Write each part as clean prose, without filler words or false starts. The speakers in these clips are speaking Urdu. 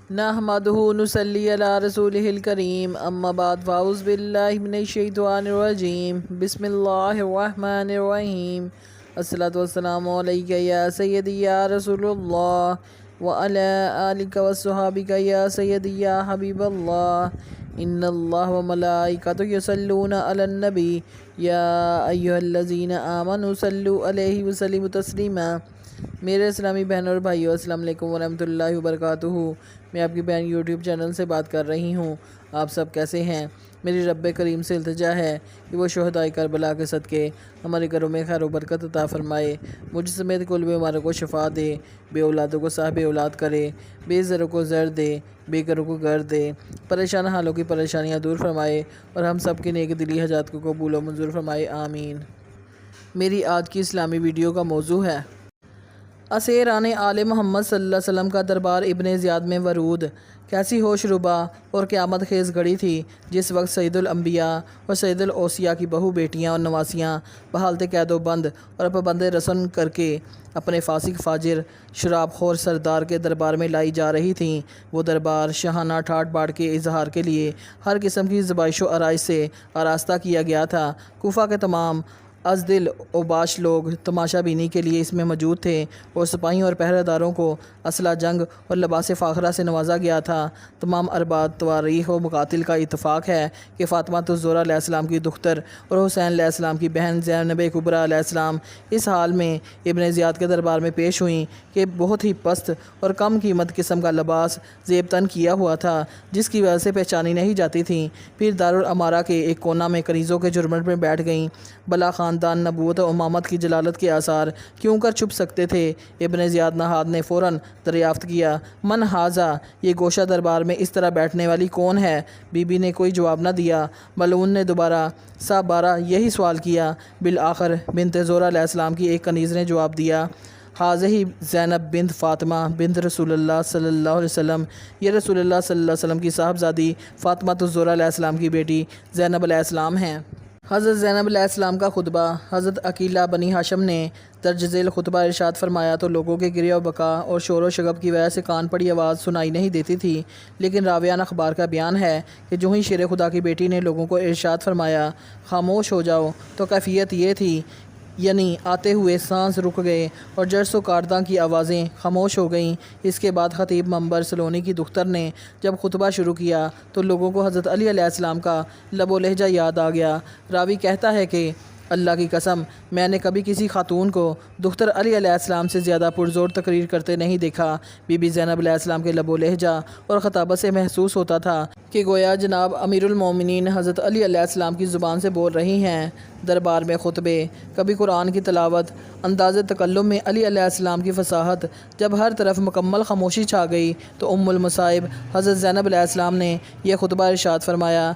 نحمدہ نصلی علی رسولہ الکریم اما بعد فاعوذ باللہ من الشیطان الرجیم بسم اللہ الرحمن الرحیم الصلاۃ والسلام علیک یا سیدی یا رسول اللہ وعلی آلک وصحابک یا سیدی یا حبیب اللہ ان اللہ وملائکتہ یصلون علی النبی یا ایھا الذین آمنوا صلوا علیہ وسلموا تسلیما۔ میرے اسلامی بہنوں اور بھائیو، السلام علیکم ورحمۃ اللہ وبرکاتہ۔ میں آپ کی بہن یوٹیوب چینل سے بات کر رہی ہوں۔ آپ سب کیسے ہیں؟ میری رب کریم سے التجا ہے کہ وہ شہدائے کربلا کے صدقے ہمارے گھروں میں خیر و برکت عطا فرمائے، مجھ سمیت کل بیماروں کو شفا دے، بے اولادوں کو صاحب اولاد کرے، بے زروں کو زر دے، بے گھروں کو گھر دے، پریشان حالوں کی پریشانیاں دور فرمائے اور ہم سب کی نیک دلی حاجات کو قبول و منظور فرمائے، آمین۔ میری آج کی اسلامی ویڈیو کا موضوع ہے اسیران آل محمد صلی اللہ علیہ وسلم کا دربار ابن زیاد میں ورود۔ کیسی ہوش ربا اور قیامت خیز گھڑی تھی جس وقت سید الانبیاء اور سید الاوصیاء کی بہو بیٹیاں اور نواسیاں بحالت قید و بند اور پابند رسن کر کے اپنے فاسق فاجر شراب خور سردار کے دربار میں لائی جا رہی تھیں۔ وہ دربار شاہانہ ٹھاٹ باٹ کے اظہار کے لیے ہر قسم کی ذبائش و آرائش سے آراستہ کیا گیا تھا۔ کوفہ کے تمام از دل اوباش لوگ تماشا بینی کے لیے اس میں موجود تھے اور سپاہیوں اور پہرہ داروں کو اسلحہ جنگ اور لباس فاخرہ سے نوازا گیا تھا۔ تمام ارباب تواریخ و مقاتل کا اتفاق ہے کہ فاطمہ الزہرا علیہ السلام کی دختر اور حسین علیہ السلام کی بہن زینب کبریٰ علیہ السلام اس حال میں ابن زیاد کے دربار میں پیش ہوئیں کہ بہت ہی پست اور کم قیمت قسم کا لباس زیب تن کیا ہوا تھا جس کی وجہ سے پہچانی نہیں جاتی تھیں۔ پھر دارالامارہ کے ایک کونا میں کنیزوں کے جھرمٹ میں بیٹھ گئیں۔ بلا خاندان نبوت و امامت کی جلالت کے آثار کیوں کر چھپ سکتے تھے؟ ابن زیاد نہاد نے فوراً دریافت کیا، من ھذا، یہ گوشہ دربار میں اس طرح بیٹھنے والی کون ہے؟ بی بی نے کوئی جواب نہ دیا۔ ملعون نے دوبارہ سا بارہ یہی سوال کیا۔ بالآخر بنت زہرا علیہ السلام کی ایک کنیز نے جواب دیا، حاضہ زینب بنت فاطمہ بنت رسول اللہ صلی اللہ علیہ وسلم، یہ رسول اللہ صلی اللہ علیہ وسلم کی صاحبزادی فاطمہ الزہرا علیہ السلام کی بیٹی زینب علیہ السلام ہیں۔ حضرت زینب علیہ السلام کا خطبہ حضرت عقیلہ بنی ہاشم نے درج ذیل خطبہ ارشاد فرمایا تو لوگوں کے گریہ و بکا اور شور و شغب کی وجہ سے کان پڑی آواز سنائی نہیں دیتی تھی، لیکن راویان اخبار کا بیان ہے کہ جو ہی شیر خدا کی بیٹی نے لوگوں کو ارشاد فرمایا خاموش ہو جاؤ تو کیفیت یہ تھی، یعنی آتے ہوئے سانس رک گئے اور جرس و کارداں کی آوازیں خاموش ہو گئیں۔ اس کے بعد خطیب منبر سلونی کی دختر نے جب خطبہ شروع کیا تو لوگوں کو حضرت علی علیہ السلام کا لب و لہجہ یاد آ گیا۔ راوی کہتا ہے کہ اللہ کی قسم میں نے کبھی کسی خاتون کو دختر علی علیہ السلام سے زیادہ پرزور تقریر کرتے نہیں دیکھا۔ بی بی زینب علیہ السلام کے لب و لہجہ اور خطابت سے محسوس ہوتا تھا کہ گویا جناب امیر المومنین حضرت علی علیہ السلام کی زبان سے بول رہی ہیں۔ دربار میں خطبے، کبھی قرآن کی تلاوت، انداز تکلم میں علی علیہ السلام کی فصاحت، جب ہر طرف مکمل خاموشی چھا گئی تو ام المصائب حضرت زینب علیہ السلام نے یہ خطبہ ارشاد فرمایا،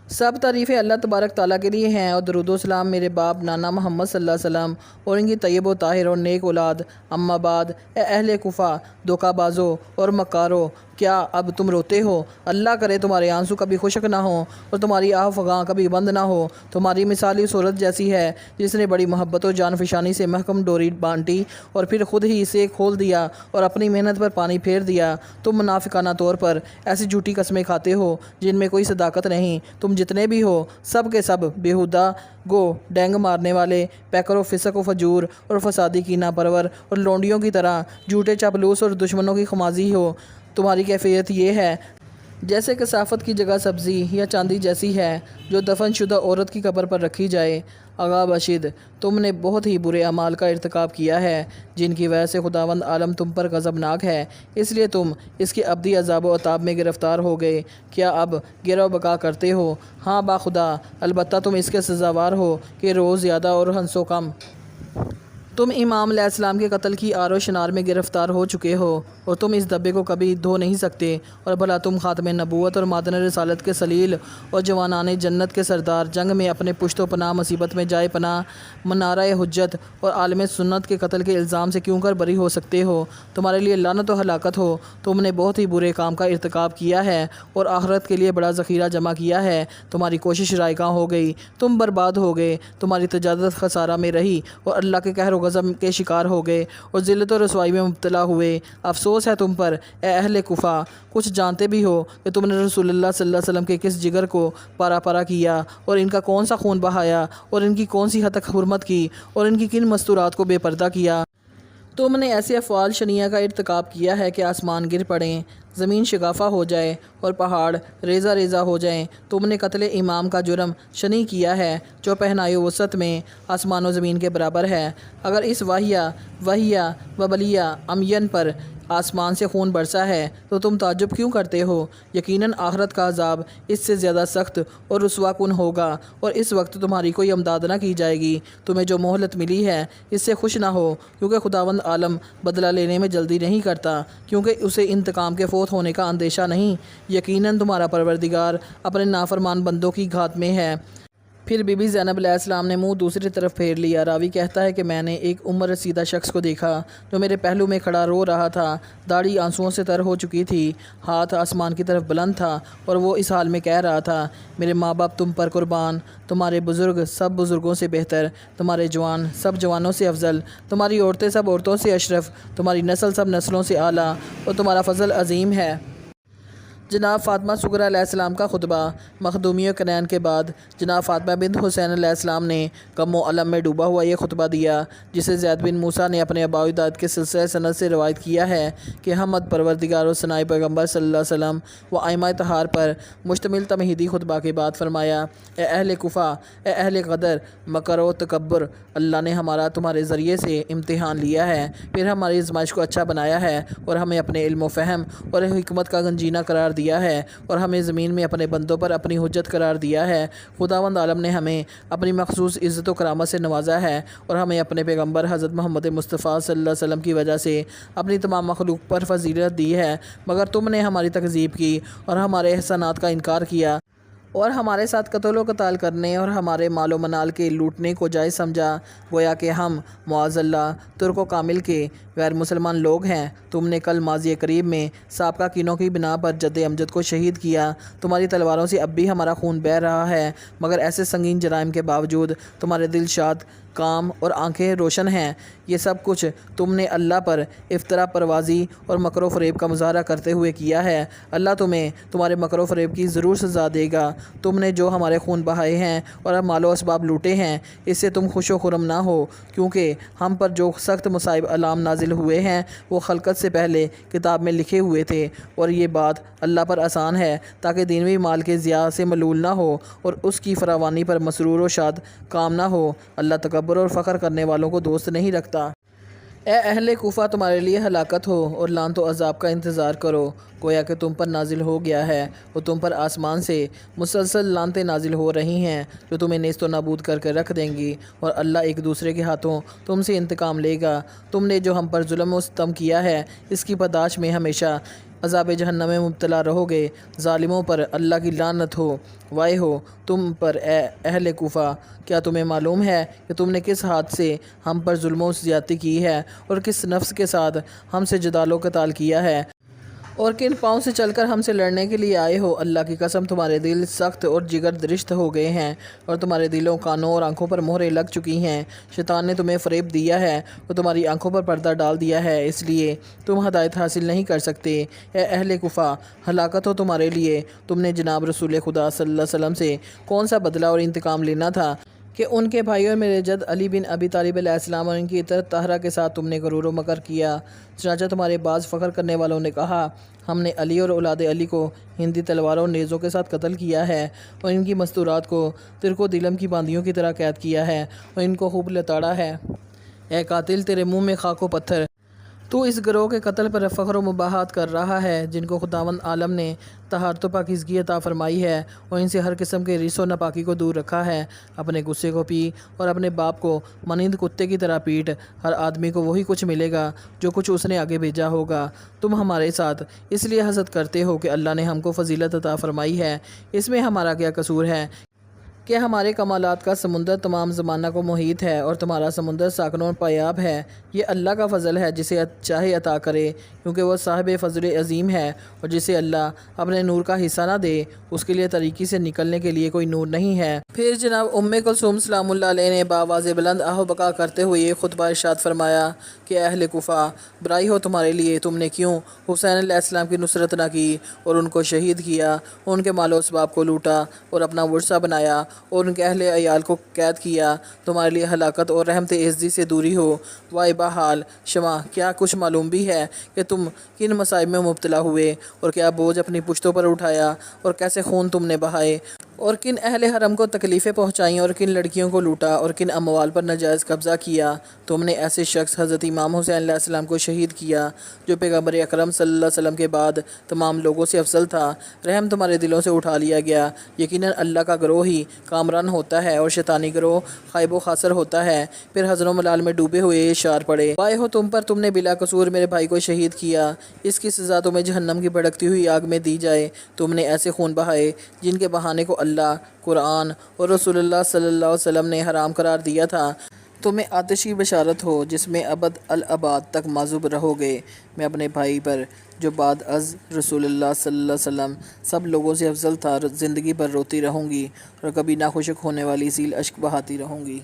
سب تعریفیں اللہ تبارک تعالیٰ کے لیے ہیں اور درود و سلام میرے باپ نانا محمد صلی اللہ علیہ وسلم اور ان کی طیب و طاہر اور نیک اولاد۔ اما بعد، اے اہل کوفہ، دھوکہ بازو اور مکارو، کیا اب تم روتے ہو؟ اللہ کرے تمہارے آنسو کبھی خشک نہ ہوں اور تمہاری آہ فغاں کبھی بند نہ ہو۔ تمہاری مثالی صورت جیسی ہے جس نے بڑی محبت و جان فشانی سے محکم ڈوری بانٹی اور پھر خود ہی اسے کھول دیا اور اپنی محنت پر پانی پھیر دیا۔ تم منافقانہ طور پر ایسی جھوٹی قسمیں کھاتے ہو جن میں کوئی صداقت نہیں۔ تم جتنے بھی ہو سب کے سب بیہودہ گو ڈینگ مارنے والے، پیکر و فسق و فجور اور فسادی کینہ پرور اور لونڈیوں کی طرح جھوٹے چاپلوس اور دشمنوں کی خمازی ہو۔ تمہاری کیفیت یہ ہے جیسے کثافت کی جگہ سبزی یا چاندی جیسی ہے جو دفن شدہ عورت کی قبر پر رکھی جائے۔ آغا باشد، تم نے بہت ہی برے اعمال کا ارتکاب کیا ہے جن کی وجہ سے خداوند عالم تم پر غضبناک ہے، اس لیے تم اس کے ابدی عذاب و عطاب میں گرفتار ہو گئے۔ کیا اب گرہ و بقا کرتے ہو؟ ہاں باخدا، البتہ تم اس کے سزاوار ہو کہ روز زیادہ اور ہنسو کم۔ تم امام علیہ السلام کے قتل کی آر و شنار میں گرفتار ہو چکے ہو اور تم اس دبے کو کبھی دھو نہیں سکتے، اور بھلا تم خاتم نبوت اور معدن رسالت کے سلیل اور جوانان جنت کے سردار جنگ میں اپنے پشت و پناہ مصیبت میں جائے پناہ منارہ حجت اور عالم سنت کے قتل کے الزام سے کیوں کر بری ہو سکتے ہو؟ تمہارے لیے لعنت و ہلاکت ہو، تم نے بہت ہی برے کام کا ارتکاب کیا ہے اور آخرت کے لیے بڑا ذخیرہ جمع کیا ہے۔ تمہاری کوشش رائگاں ہو گئی، تم برباد ہو گئے، تمہاری تجارت خسارہ میں رہی اور اللہ کے قہر و غضب کے شکار ہو گئے اور ذلت و رسوائی میں مبتلا ہوئے۔ افسوس ہے تم پر اے اہل کوفہ، کچھ جانتے بھی ہو کہ تم نے رسول اللہ صلی اللہ علیہ وسلم کے کس جگر کو پارا پارا کیا اور ان کا کون سا خون بہایا اور ان کی کون سی حد تک حرمت کی اور ان کی کن مستورات کو بے پردہ کیا۔ تم نے ایسے افعال شنیعہ کا ارتکاب کیا ہے کہ آسمان گر پڑیں، زمین شگافہ ہو جائے اور پہاڑ ریزہ ریزہ ہو جائیں۔ تم نے قتل امام کا جرم شنی کیا ہے جو پہنائے وسعت میں آسمان و زمین کے برابر ہے۔ اگر اس وحیہ و بلیہ امین پر آسمان سے خون برسا ہے تو تم تعجب کیوں کرتے ہو؟ یقیناً آخرت کا عذاب اس سے زیادہ سخت اور رسوا کن ہوگا اور اس وقت تمہاری کوئی امداد نہ کی جائے گی۔ تمہیں جو مہلت ملی ہے اس سے خوش نہ ہو، کیونکہ خداوند عالم بدلہ لینے میں جلدی نہیں کرتا، کیونکہ اسے انتقام کے فوت ہونے کا اندیشہ نہیں۔ یقیناً تمہارا پروردگار اپنے نافرمان بندوں کی گھات میں ہے۔ پھر بی بی زینب علیہ السلام نے منہ دوسری طرف پھیر لیا۔ راوی کہتا ہے کہ میں نے ایک عمر رسیدہ شخص کو دیکھا جو میرے پہلو میں کھڑا رو رہا تھا، داڑھی آنسوؤں سے تر ہو چکی تھی، ہاتھ آسمان کی طرف بلند تھا اور وہ اس حال میں کہہ رہا تھا، میرے ماں باپ تم پر قربان، تمہارے بزرگ سب بزرگوں سے بہتر، تمہارے جوان سب جوانوں سے افضل، تمہاری عورتیں سب عورتوں سے اشرف، تمہاری نسل سب نسلوں سے اعلیٰ اور تمہارا فضل عظیم ہے۔ جناب فاطمہ صغریٰ علیہ السلام کا خطبہ۔ مخدومی و کنین کے بعد جناب فاطمہ بنت حسین علیہ السلام نے غم و الم میں ڈوبا ہوا یہ خطبہ دیا، جسے زید بن موسیٰ نے اپنے آباء و اجداد کے سلسلہ سند سے روایت کیا ہے کہ حمد پروردگار و ثناء پیغمبر صلی اللہ علیہ وسلم و ائمہ طہار پر مشتمل تمہیدی خطبہ کے بعد فرمایا، اے اہل کوفہ، اے اہل غدر، مکر و تکبر، اللہ نے ہمارا تمہارے ذریعے سے امتحان لیا ہے، پھر ہماری آزمائش کو اچھا بنایا ہے اور ہمیں اپنے علم و فہم اور حکمت کا گنجینہ قرار دیا ہے اور ہمیں زمین میں اپنے بندوں پر اپنی حجت قرار دیا ہے۔ خداوند عالم نے ہمیں اپنی مخصوص عزت و کرامت سے نوازا ہے اور ہمیں اپنے پیغمبر حضرت محمد مصطفیٰ صلی اللہ علیہ وسلم کی وجہ سے اپنی تمام مخلوق پر فضیلت دی ہے، مگر تم نے ہماری تکذیب کی اور ہمارے احسانات کا انکار کیا اور ہمارے ساتھ قتل و قتال کرنے اور ہمارے مال و منال کے لوٹنے کو جائز سمجھا، گویا کہ ہم معاذ اللہ ترک و کامل کے غیر مسلمان لوگ ہیں۔ تم نے کل ماضی قریب میں سابقہ کینوں کی بنا پر جد امجد کو شہید کیا، تمہاری تلواروں سے اب بھی ہمارا خون بہہ رہا ہے، مگر ایسے سنگین جرائم کے باوجود تمہارے دل شاد، کام اور آنکھیں روشن ہیں۔ یہ سب کچھ تم نے اللہ پر افطرا پروازی اور مکر و فریب کا مظاہرہ کرتے ہوئے کیا ہے۔ اللہ تمہیں تمہارے مکر و فریب کی ضرور سزا دے گا۔ تم نے جو ہمارے خون بہائے ہیں اور مال و اسباب لوٹے ہیں، اس سے تم خوش و خرم نہ ہو، کیونکہ ہم پر جو سخت مصائب علام نازل ہوئے ہیں وہ خلقت سے پہلے کتاب میں لکھے ہوئے تھے، اور یہ بات اللہ پر آسان ہے تاکہ دینوی مال کے ضیاع سے ملول نہ ہو اور اس کی فراوانی پر مسرور و شاد کام نہ ہو۔ اللہ تکبر اور فخر کرنے والوں کو دوست نہیں رکھتا۔ اے اہل کوفہ، تمہارے لیے ہلاکت ہو اور لعنت و عذاب کا انتظار کرو، گویا کہ تم پر نازل ہو گیا ہے اور تم پر آسمان سے مسلسل لعنتیں نازل ہو رہی ہیں جو تمہیں نیست و نابود کر کے رکھ دیں گی، اور اللہ ایک دوسرے کے ہاتھوں تم سے انتقام لے گا۔ تم نے جو ہم پر ظلم و ستم کیا ہے اس کی پاداش میں ہمیشہ عذاب جہنم میں مبتلا رہو گے۔ ظالموں پر اللہ کی لعنت ہو، وائے ہو تم پر اے اہل کوفہ، کیا تمہیں معلوم ہے کہ تم نے کس ہاتھ سے ہم پر ظلم و زیادتی کی ہے اور کس نفس کے ساتھ ہم سے جدال و قتال کیا ہے اور کن پاؤں سے چل کر ہم سے لڑنے کے لیے آئے ہو؟ اللہ کی قسم تمہارے دل سخت اور جگر درشت ہو گئے ہیں اور تمہارے دلوں، کانوں اور آنکھوں پر مہریں لگ چکی ہیں۔ شیطان نے تمہیں فریب دیا ہے اور تمہاری آنکھوں پر پردہ ڈال دیا ہے، اس لیے تم ہدایت حاصل نہیں کر سکتے۔ اے اہل کوفہ، ہلاکت ہو تمہارے لیے، تم نے جناب رسول خدا صلی اللہ علیہ وسلم سے کون سا بدلہ اور انتقام لینا تھا کہ ان کے بھائی اور میرے جد علی بن ابی طالب علیہ السلام اور ان کی اطرت طاہرہ کے ساتھ تم نے غرور و مکر کیا۔ چنانچہ تمہارے بعض فخر کرنے والوں نے کہا، ہم نے علی اور اولاد علی کو ہندی تلواروں اور نیزوں کے ساتھ قتل کیا ہے اور ان کی مستورات کو ترک و دیلم کی باندیوں کی طرح قید کیا ہے اور ان کو خوب لتاڑا ہے۔ اے قاتل، تیرے منہ میں خاک و پتھر، تو اس گروہ کے قتل پر فخر و مباحات کر رہا ہے جن کو خداوند عالم نے طہارت و پاکیزگی عطا فرمائی ہے اور ان سے ہر قسم کے ریس و ناپاکی کو دور رکھا ہے۔ اپنے غصے کو پی اور اپنے باپ کو مانند کتے کی طرح پیٹ، ہر آدمی کو وہی کچھ ملے گا جو کچھ اس نے آگے بھیجا ہوگا۔ تم ہمارے ساتھ اس لیے حسد کرتے ہو کہ اللہ نے ہم کو فضیلت عطا فرمائی ہے، اس میں ہمارا کیا قصور ہے کہ ہمارے کمالات کا سمندر تمام زمانہ کو محیط ہے اور تمہارا سمندر ساکنوں اور پایاب ہے۔ یہ اللہ کا فضل ہے جسے چاہے عطا کرے، کیونکہ وہ صاحب فضل عظیم ہے، اور جسے اللہ اپنے نور کا حصہ نہ دے اس کے لیے طریقے سے نکلنے کے لیے کوئی نور نہیں ہے۔ پھر جناب کلثوم سلام اللہ علیہ نے بآواز بلند آہ و بکا کرتے ہوئے یہ خطبہ ارشاد فرمایا کہ اہل کوفہ، برائی ہو تمہارے لیے، تم نے کیوں حسین علیہ السلام کی نصرت نہ کی اور ان کو شہید کیا، ان کے مال و اسباب کو لوٹا اور اپنا ورثہ بنایا اور ان کے اہل عیال کو قید کیا، تمہارے لیے ہلاکت اور رحمت عزتی سے دوری ہو۔ وائے بحال شمع، کیا کچھ معلوم بھی ہے کہ تم کن مصائب میں مبتلا ہوئے اور کیا بوجھ اپنی پشتوں پر اٹھایا اور کیسے خون تم نے بہائے اور کن اہل حرم کو تکلیفیں پہنچائیں اور کن لڑکیوں کو لوٹا اور کن اموال پر ناجائز قبضہ کیا۔ تم نے ایسے شخص حضرت امام حسین علیہ السلام کو شہید کیا جو پیغمبر اکرم صلی اللہ علیہ وسلم کے بعد تمام لوگوں سے افضل تھا۔ رحم تمہارے دلوں سے اٹھا لیا گیا۔ یقیناً اللہ کا گروہ ہی کامران ہوتا ہے اور شیطانی گروہ خائب و خاسر ہوتا ہے۔ پھر حزن و ملال میں ڈوبے ہوئے یہ اشعار پڑے۔ وائے ہو تم پر، تم نے بلا قصور میرے بھائی کو شہید کیا، اس کی سزا تمہیں جہنم کی بھڑکتی ہوئی آگ میں دی جائے۔ تم نے ایسے خون بہائے جن کے بہانے کو اللہ، قرآن اور رسول اللہ صلی اللہ علیہ وسلم نے حرام قرار دیا تھا۔ تمہیں آتش کی بشارت ہو جس میں ابد الاباد تک معذوب رہو گے۔ میں اپنے بھائی پر جو بعد از رسول اللہ صلی اللہ علیہ وسلم سب لوگوں سے افضل تھا زندگی بھر روتی رہوں گی اور کبھی ناخوشک ہونے والی سیل اشک بہاتی رہوں گی۔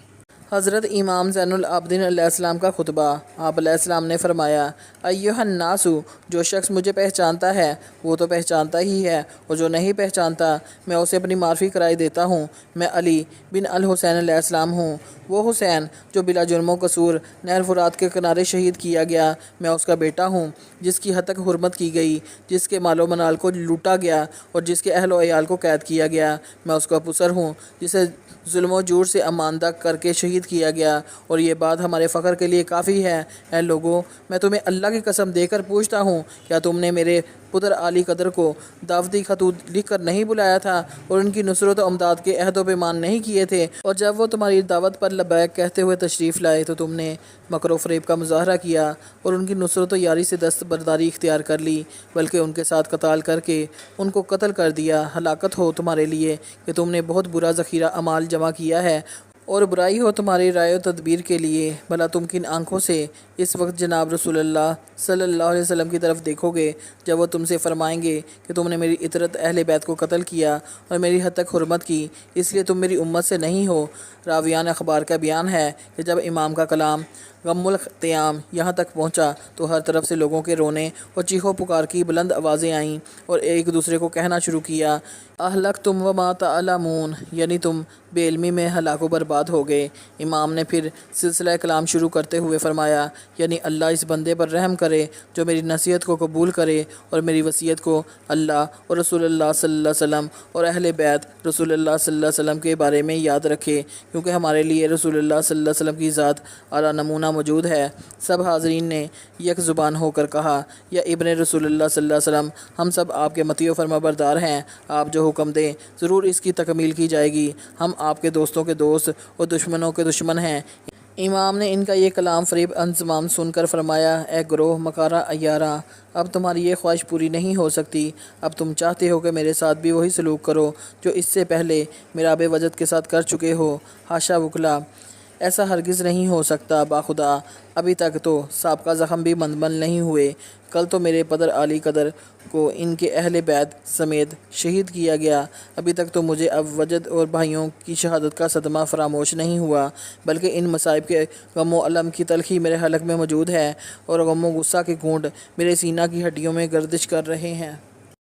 حضرت امام زین العابدین علیہ السلام کا خطبہ۔ آپ علیہ السلام نے فرمایا، ایھا الناس، جو شخص مجھے پہچانتا ہے وہ تو پہچانتا ہی ہے، اور جو نہیں پہچانتا میں اسے اپنی معرفی کرائی دیتا ہوں۔ میں علی بن الحسین علیہ السلام ہوں، وہ حسین جو بلا جرم و قصور نہر فرات کے کنارے شہید کیا گیا۔ میں اس کا بیٹا ہوں جس کی حد تک حرمت کی گئی، جس کے مال و منال کو لوٹا گیا اور جس کے اہل و عیال کو قید کیا گیا۔ میں اس کا پسر ہوں جسے ظلم و جور سے اماندہ کر کے شہید کیا گیا، اور یہ بات ہمارے فخر کے لیے کافی ہے۔ اے لوگو، میں تمہیں اللہ کی قسم دے کر پوچھتا ہوں، کیا تم نے میرے پدر علی قدر کو دعوتی خطوط لکھ کر نہیں بلایا تھا اور ان کی نصرت و امداد کے عہد و پیمان نہیں کیے تھے؟ اور جب وہ تمہاری دعوت پر لبیک کہتے ہوئے تشریف لائے تو تم نے مکر و فریب کا مظاہرہ کیا اور ان کی نصرت و یاری سے دستبرداری اختیار کر لی، بلکہ ان کے ساتھ قتال کر کے ان کو قتل کر دیا۔ ہلاکت ہو تمہارے لیے کہ تم نے بہت برا ذخیرہ اعمال جمع کیا ہے، اور برائی ہو تمہاری رائے و تدبیر کے لیے۔ بھلا تم کن آنکھوں سے اس وقت جناب رسول اللہ صلی اللہ علیہ وسلم کی طرف دیکھو گے جب وہ تم سے فرمائیں گے کہ تم نے میری اطرت اہل بیت کو قتل کیا اور میری حد تک حرمت کی، اس لیے تم میری امت سے نہیں ہو؟ راویان اخبار کا بیان ہے کہ جب امام کا کلام غم القیام یہاں تک پہنچا تو ہر طرف سے لوگوں کے رونے اور چیخو پکار کی بلند آوازیں آئیں اور ایک دوسرے کو کہنا شروع کیا، اہلکتم وما تعلمون، یعنی تم بے علمی میں ہلاک و برباد ہو گئے۔ امام نے پھر سلسلہ کلام شروع کرتے ہوئے فرمایا، یعنی اللہ اس بندے پر رحم کرے جو میری نصیحت کو قبول کرے اور میری وصیت کو اللہ اور رسول اللہ صلی اللہ علیہ وسلم اور اہل بیت رسول اللہ صلی اللہ علیہ وسلم کے بارے میں یاد رکھے، کیونکہ ہمارے لیے رسول اللہ صلی اللہ علیہ وسلم کی ذات اعلیٰ نمونہ موجود ہے۔ سب حاضرین نے یک زبان ہو کر کہا، یا ابن رسول اللہ صلی اللہ علیہ وسلم، ہم سب آپ کے مطیع و فرما بردار ہیں، آپ جو حکم دیں ضرور اس کی تکمیل کی جائے گی، ہم آپ کے دوستوں کے دوست اور دشمنوں کے دشمن ہیں۔ امام نے ان کا یہ کلام فریب انضمام سن کر فرمایا، اے گروہ مکارہ عیارہ، اب تمہاری یہ خواہش پوری نہیں ہو سکتی۔ اب تم چاہتے ہو کہ میرے ساتھ بھی وہی سلوک کرو جو اس سے پہلے میراب وجد کے ساتھ کر چکے ہو۔ حاشا وکلا، ایسا ہرگز نہیں ہو سکتا۔ باخدا، ابھی تک تو سابقہ زخم بھی مندمل نہیں ہوئے۔ کل تو میرے پدر علی قدر کو ان کے اہل بیت سمیت شہید کیا گیا، ابھی تک تو مجھے اب وجد اور بھائیوں کی شہادت کا صدمہ فراموش نہیں ہوا، بلکہ ان مصائب کے غم و الم کی تلخی میرے حلق میں موجود ہے اور غم و غصہ کے گھونٹ میرے سینہ کی ہڈیوں میں گردش کر رہے ہیں۔